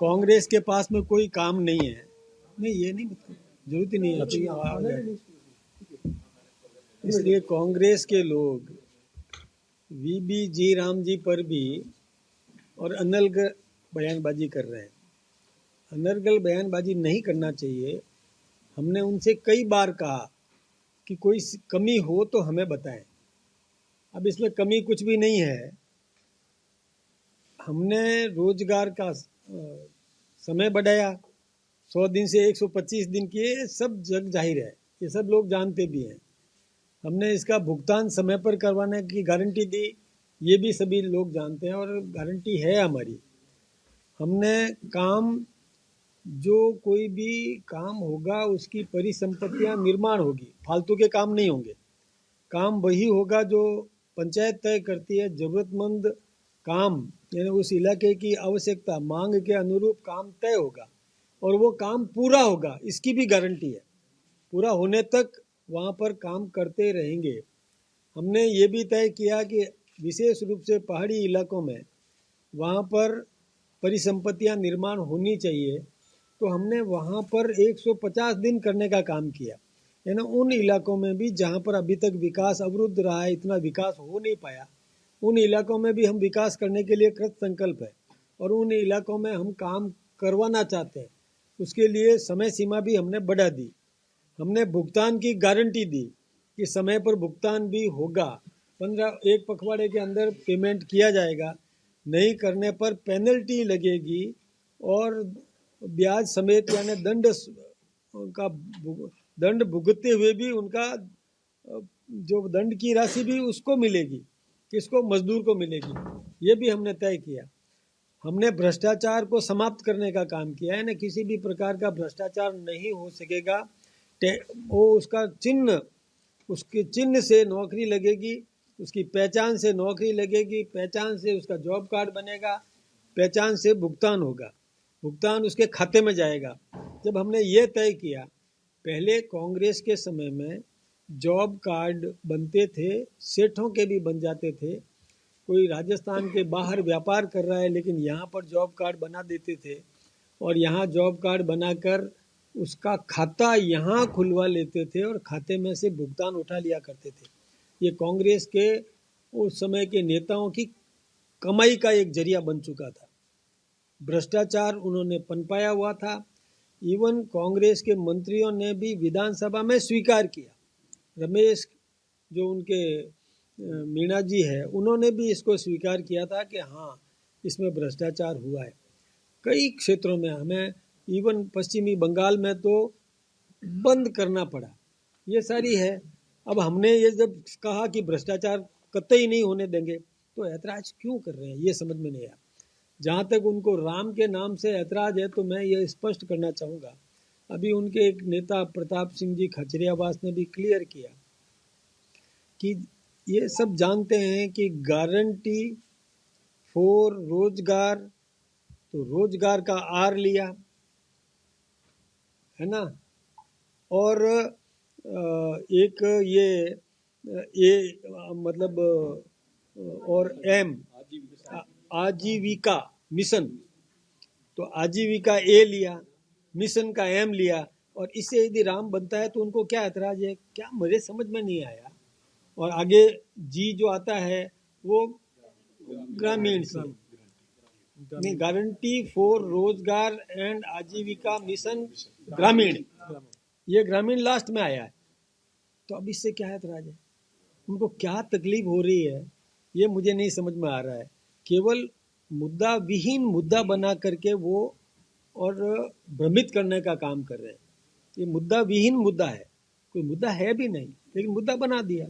कांग्रेस के पास में कोई काम नहीं है, नहीं ये नहीं मतलब जरूरत ही नहीं है। तो ये आ गया। इसलिए कांग्रेस के लोग वीबी जी राम जी पर भी और अनर्गल बयानबाजी कर रहे हैं। अनर्गल बयानबाजी नहीं करना चाहिए। हमने उनसे कई बार कहा कि कोई कमी हो तो हमें बताएं। अब इसमें कमी कुछ भी नहीं है। हमने रोजगार का समय बढ़ाया, 100 दिन से 125 दिन किए, सब जग जाहिर है, ये सब लोग जानते भी हैं। हमने इसका भुगतान समय पर करवाने की गारंटी दी, ये भी सभी लोग जानते हैं और गारंटी है हमारी। हमने काम, जो कोई भी काम होगा उसकी परिसंपत्तियां निर्माण होगी, फालतू के काम नहीं होंगे। काम वही होगा जो पंचायत तय करती है। जरूरतमंद काम यानी उस इलाके की आवश्यकता मांग के अनुरूप काम तय होगा और वो काम पूरा होगा, इसकी भी गारंटी है। पूरा होने तक वहाँ पर काम करते रहेंगे। हमने ये भी तय किया कि विशेष रूप से पहाड़ी इलाकों में वहाँ पर परिसंपत्तियाँ निर्माण होनी चाहिए, तो हमने वहाँ पर 150 दिन करने का काम किया। यानी उन इलाकों में भी जहाँ पर अभी तक विकास अवरुद्ध रहा है, इतना विकास हो नहीं पाया, उन इलाकों में भी हम विकास करने के लिए कृत संकल्प है और उन इलाकों में हम काम करवाना चाहते हैं। उसके लिए समय सीमा भी हमने बढ़ा दी। हमने भुगतान की गारंटी दी कि समय पर भुगतान भी होगा, 1 पखवाड़े के अंदर पेमेंट किया जाएगा। नहीं करने पर पेनल्टी लगेगी और ब्याज समेत यानी दंड भुगतते हुए भी उनका जो दंड की राशि भी उसको मिलेगी, किसको? मजदूर को मिलेगी। ये भी हमने तय किया। हमने भ्रष्टाचार को समाप्त करने का काम किया है ना, किसी भी प्रकार का भ्रष्टाचार नहीं हो सकेगा। वो उसका चिन्ह, उसके चिन्ह से नौकरी लगेगी, उसकी पहचान से नौकरी लगेगी, पहचान से उसका जॉब कार्ड बनेगा, पहचान से भुगतान होगा, भुगतान उसके खाते में जाएगा। जब हमने ये तय किया, पहले कांग्रेस के समय में जॉब कार्ड बनते थे, सेठों के भी बन जाते थे। कोई राजस्थान के बाहर व्यापार कर रहा है लेकिन यहाँ पर जॉब कार्ड बना देते थे और यहाँ जॉब कार्ड बनाकर उसका खाता यहाँ खुलवा लेते थे और खाते में से भुगतान उठा लिया करते थे। ये कांग्रेस के उस समय के नेताओं की कमाई का एक जरिया बन चुका था। भ्रष्टाचार उन्होंने पनपाया हुआ था। इवन कांग्रेस के मंत्रियों ने भी विधानसभा में स्वीकार किया। रमेश जो उनके मीणा जी है, उन्होंने भी इसको स्वीकार किया था कि हाँ, इसमें भ्रष्टाचार हुआ है। कई क्षेत्रों में हमें, इवन पश्चिमी बंगाल में तो बंद करना पड़ा। ये सारी है। अब हमने ये जब कहा कि भ्रष्टाचार कतई नहीं होने देंगे, तो ऐतराज क्यों कर रहे हैं ये समझ में नहीं आया। जहाँ तक उनको राम के नाम से ऐतराज है, तो मैं ये स्पष्ट करना चाहूँगा, अभी उनके एक नेता प्रताप सिंह जी खजरियावास ने भी क्लियर किया कि ये सब जानते हैं कि गारंटी फॉर रोजगार, तो रोजगार का आर लिया है ना, और एक ये मतलब और एम आजीविका मिशन, तो आजीविका ए लिया, मिशन का एम लिया, और इससे यदि राम बनता है तो उनको क्या ऐतराज है, क्या मुझे समझ में नहीं आया। और आगे जी जो आता है वो ग्रामीण से, नहीं, गारंटी फॉर रोजगार एंड आजीविका मिशन ग्रामीण, ये ग्रामीण लास्ट में आया है। तो अब इससे क्या ऐतराज है, उनको क्या तकलीफ हो रही है, ये मुझे नहीं समझ में आ रहा है। केवल मुद्दा विहीन मुद्दा बना करके वो और भ्रमित करने का काम कर रहे हैं। ये मुद्दा विहीन मुद्दा है, कोई मुद्दा है भी नहीं, लेकिन मुद्दा बना दिया।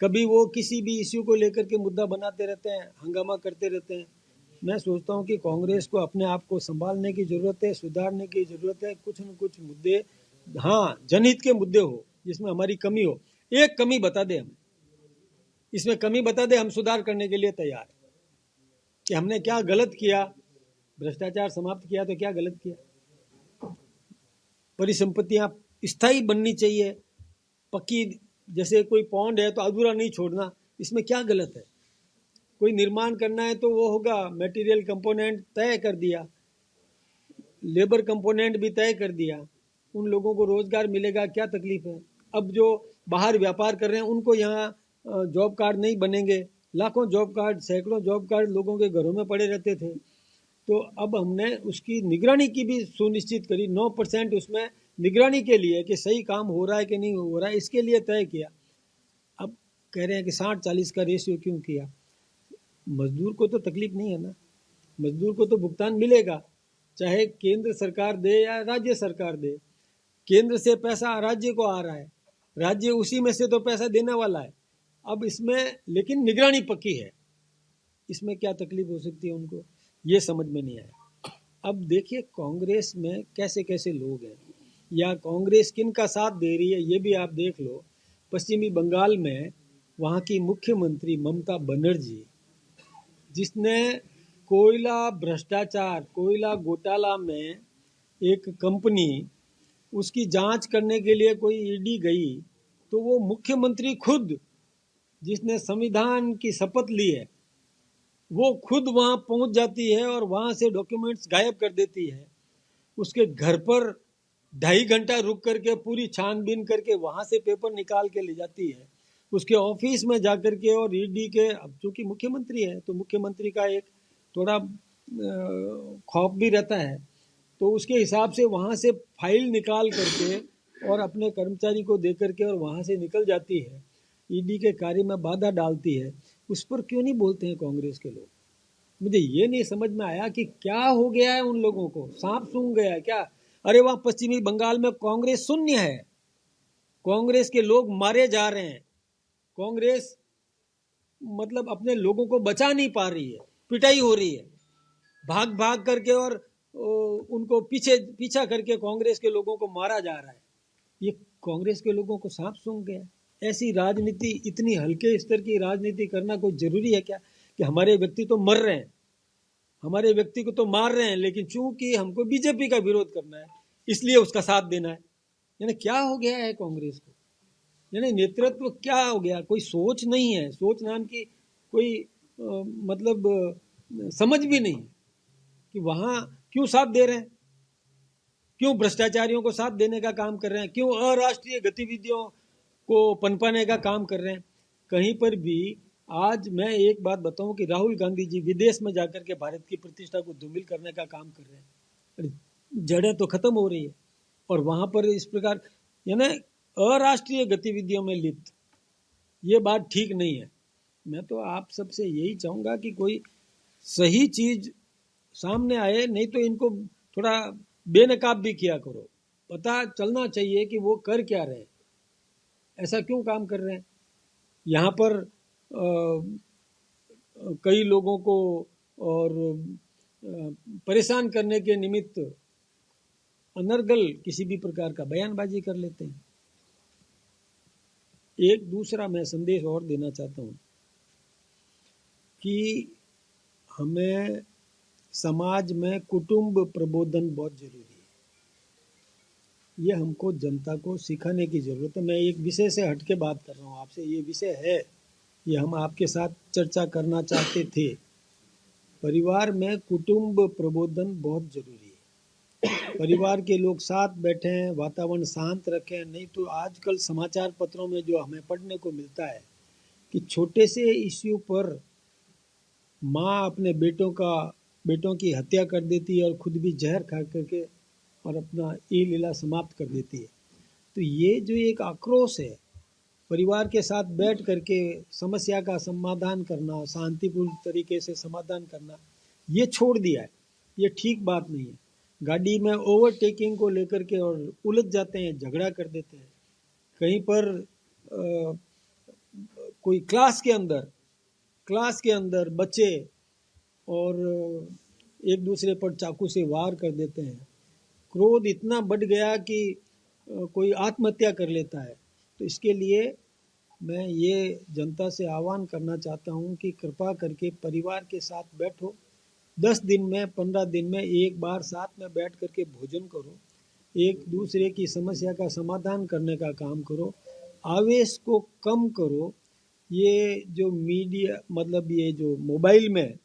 कभी वो किसी भी इश्यू को लेकर के मुद्दा बनाते रहते हैं, हंगामा करते रहते हैं। मैं सोचता हूँ कि कांग्रेस को अपने आप को संभालने की ज़रूरत है, सुधारने की ज़रूरत है। कुछ न कुछ मुद्दे, हाँ, जनहित के मुद्दे हो जिसमें हमारी कमी हो, एक कमी बता दे हमें, इसमें कमी बता दे, हम सुधार करने के लिए तैयार है कि हमने क्या गलत किया। भ्रष्टाचार समाप्त किया तो क्या गलत किया? परिसंपत्तियां स्थायी बननी चाहिए, पक्की, जैसे कोई पौंड है तो अधूरा नहीं छोड़ना, इसमें क्या गलत है? कोई निर्माण करना है तो वो होगा, मटेरियल कंपोनेंट तय कर दिया, लेबर कंपोनेंट भी तय कर दिया, उन लोगों को रोजगार मिलेगा, क्या तकलीफ है। अब जो बाहर व्यापार कर रहे हैं उनको यहाँ जॉब कार्ड नहीं बनेंगे, लाखों जॉब कार्ड, सैकड़ों जॉब कार्ड लोगों के घरों में पड़े रहते थे। तो अब हमने उसकी निगरानी की भी सुनिश्चित करी, 9% उसमें निगरानी के लिए कि सही काम हो रहा है कि नहीं हो रहा है, इसके लिए तय किया। अब कह रहे हैं कि 60-40 का रेशियो क्यों किया। मजदूर को तो तकलीफ नहीं है ना, मजदूर को तो भुगतान मिलेगा, चाहे केंद्र सरकार दे या राज्य सरकार दे। केंद्र से पैसा राज्य को आ रहा है, राज्य उसी में से तो पैसा देने वाला है। अब इसमें लेकिन निगरानी पक्की है, इसमें क्या तकलीफ हो सकती है उनको, ये समझ में नहीं आया। अब देखिए कांग्रेस में कैसे कैसे लोग हैं, या कांग्रेस किन का साथ दे रही है ये भी आप देख लो। पश्चिमी बंगाल में वहाँ की मुख्यमंत्री ममता बनर्जी, जिसने कोयला भ्रष्टाचार, कोयला घोटाला में एक कंपनी, उसकी जांच करने के लिए कोई ईडी गई, तो वो मुख्यमंत्री खुद, जिसने संविधान की शपथ ली है, वो खुद वहां पहुंच जाती है और वहां से डॉक्यूमेंट्स गायब कर देती है। उसके घर पर 2.5 घंटा रुक करके पूरी छानबीन करके वहां से पेपर निकाल के ले जाती है। उसके ऑफिस में जाकर के, और ईडी के, अब चूंकि मुख्यमंत्री है तो मुख्यमंत्री का एक थोड़ा खौफ भी रहता है, तो उसके हिसाब से वहां से फाइल निकाल करके और अपने कर्मचारी को दे करके और वहां से निकल जाती है, ईडी के कार्य में बाधा डालती है। उस पर क्यों नहीं बोलते हैं कांग्रेस के लोग। मुझे ये नहीं समझ में आया कि क्या हो गया है उन लोगों को, सांप सूंघ गया है क्या। अरे वहां पश्चिमी बंगाल में कांग्रेस शून्य है, कांग्रेस के लोग मारे जा रहे हैं, कांग्रेस मतलब अपने लोगों को बचा नहीं पा रही है, पिटाई हो रही है, भाग भाग करके और उनको पीछा करके कांग्रेस के लोगों को मारा जा रहा है। ये कांग्रेस के लोगों को सांप सूंघ गया। ऐसी राजनीति, इतनी हल्के स्तर की राजनीति करना कोई जरूरी है क्या, कि हमारे व्यक्ति तो मर रहे हैं, हमारे व्यक्ति को तो मार रहे हैं, लेकिन चूंकि हमको बीजेपी का विरोध करना है इसलिए उसका साथ देना है। यानी क्या हो गया है कांग्रेस को, यानी नेतृत्व क्या हो गया, कोई सोच नहीं है, सोच नाम की कोई मतलब समझ भी नहीं कि वहां क्यों साथ दे रहे हैं, क्यों भ्रष्टाचारियों को साथ देने का काम कर रहे हैं, क्यों अराष्ट्रीय गतिविधियों को पनपाने का काम कर रहे हैं। कहीं पर भी आज मैं एक बात बताऊं कि राहुल गांधी जी विदेश में जाकर के भारत की प्रतिष्ठा को धूमिल करने का काम कर रहे हैं, जड़ें तो खत्म हो रही है, और वहां पर इस प्रकार यानी अराष्ट्रीय गतिविधियों में लिप्त, ये बात ठीक नहीं है। मैं तो आप सबसे यही चाहूंगा कि कोई सही चीज सामने आए, नहीं तो इनको थोड़ा बेनकाब भी किया करो, पता चलना चाहिए कि वो कर क्या रहे हैं, ऐसा क्यों काम कर रहे हैं। यहाँ पर कई लोगों को और परेशान करने के निमित्त अनर्गल किसी भी प्रकार का बयानबाजी कर लेते हैं। एक दूसरा मैं संदेश और देना चाहता हूँ कि हमें समाज में कुटुंब प्रबोधन बहुत जरूरी है, ये हमको जनता को सिखाने की जरूरत है। मैं एक विषय से हट के बात कर रहा हूँ आपसे, ये विषय है, ये हम आपके साथ चर्चा करना चाहते थे। परिवार में कुटुंब प्रबोधन बहुत जरूरी है, परिवार के लोग साथ बैठें, वातावरण शांत रखें। नहीं तो आजकल समाचार पत्रों में जो हमें पढ़ने को मिलता है कि छोटे से इश्यू पर माँ अपने बेटों की हत्या कर देती है और खुद भी जहर खा करके और अपना ये लीला समाप्त कर देती है। तो ये जो एक आक्रोश है, परिवार के साथ बैठ करके समस्या का समाधान करना, शांतिपूर्ण तरीके से समाधान करना, ये छोड़ दिया है, ये ठीक बात नहीं है। गाड़ी में ओवरटेकिंग को लेकर के और उलझ जाते हैं, झगड़ा कर देते हैं। कहीं पर कोई क्लास के अंदर बच्चे और एक दूसरे पर चाकू से वार कर देते हैं। क्रोध इतना बढ़ गया कि कोई आत्महत्या कर लेता है। तो इसके लिए मैं ये जनता से आह्वान करना चाहता हूँ कि कृपा करके परिवार के साथ बैठो, 10 दिन में 15 दिन में एक बार साथ में बैठ करके भोजन करो, एक दूसरे की समस्या का समाधान करने का काम करो, आवेश को कम करो। ये जो मीडिया मतलब ये जो मोबाइल में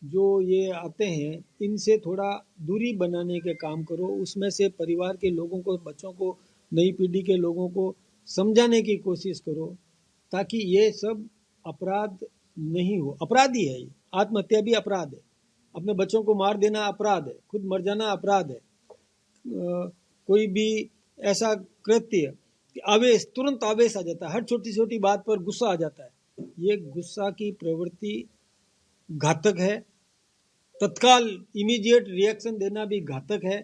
जो ये आते हैं इनसे थोड़ा दूरी बनाने के काम करो। उसमें से परिवार के लोगों को, बच्चों को, नई पीढ़ी के लोगों को समझाने की कोशिश करो ताकि ये सब अपराध नहीं हो। अपराधी है ये, आत्महत्या भी अपराध है, अपने बच्चों को मार देना अपराध है, खुद मर जाना अपराध है। कोई भी ऐसा कृत्य आवेश, तुरंत आवेश आ जाता है, हर छोटी छोटी बात पर गुस्सा आ जाता है, ये गुस्सा की प्रवृत्ति घातक है। तत्काल इमीडिएट रिएक्शन देना भी घातक है।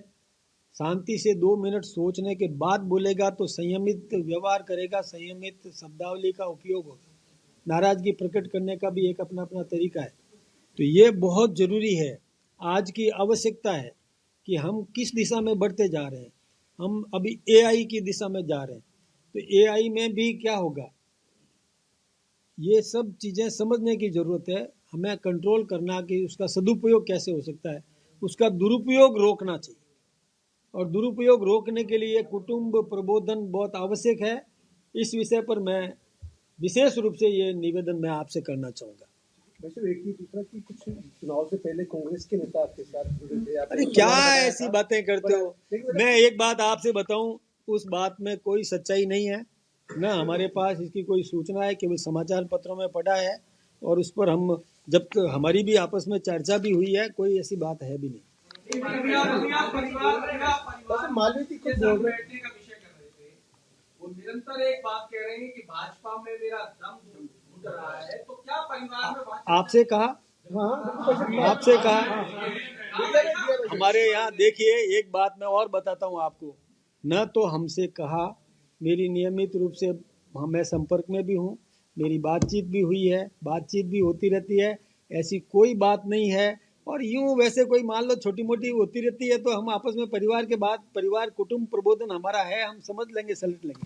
शांति से 2 मिनट सोचने के बाद बोलेगा तो संयमित व्यवहार करेगा, संयमित शब्दावली का उपयोग होगा। नाराजगी प्रकट करने का भी एक अपना अपना तरीका है। तो ये बहुत जरूरी है, आज की आवश्यकता है कि हम किस दिशा में बढ़ते जा रहे हैं। हम अभी एआई की दिशा में जा रहे हैं, तो एआई में भी क्या होगा, ये सब चीज़ें समझने की ज़रूरत है। हमें कंट्रोल करना कि उसका सदुपयोग कैसे हो सकता है, उसका दुरुपयोग रोकना चाहिए। और दुरुपयोग रोकने के लिए कुटुंब प्रबोधन बहुत आवश्यक है। इस विषय पर मैं विशेष रूप से ये निवेदन मैं आपसे करना चाहूँगा। वैसे एक ही दूसरा कि कुछ चुनाव से पहले कांग्रेस के नेता आपके साथ जुड़े थे। अरे क्या ऐसी बातें करते हो। मैं एक बात आपसे बताऊं, उस बात में कोई सच्चाई नहीं है, ना हमारे पास इसकी कोई सूचना है, केवल समाचार पत्रों में पढ़ा है। और उस पर हम जब हमारी भी आपस में चर्चा भी हुई है, कोई ऐसी बात है भी नहीं। मालवीय के साथ बैठने का विषय कर रहे थे, वो निरंतर एक बात कह रहे हैं कि भाजपा में मेरा दम घुट रहा है, तो क्या परिवार में आपसे कहा, आपसे कहा हमारे यहाँ देखिए, एक बात मैं और बताता हूँ आपको, न तो हमसे कहा, मेरी नियमित रूप से मैं संपर्क में भी हूँ, मेरी बातचीत भी हुई है, बातचीत भी होती रहती है, ऐसी कोई बात नहीं है। और यूं वैसे कोई मान लो छोटी मोटी होती रहती है तो हम आपस में परिवार के बाद, परिवार कुटुंब प्रबोधन हमारा है, हम समझ लेंगे, सलट लेंगे।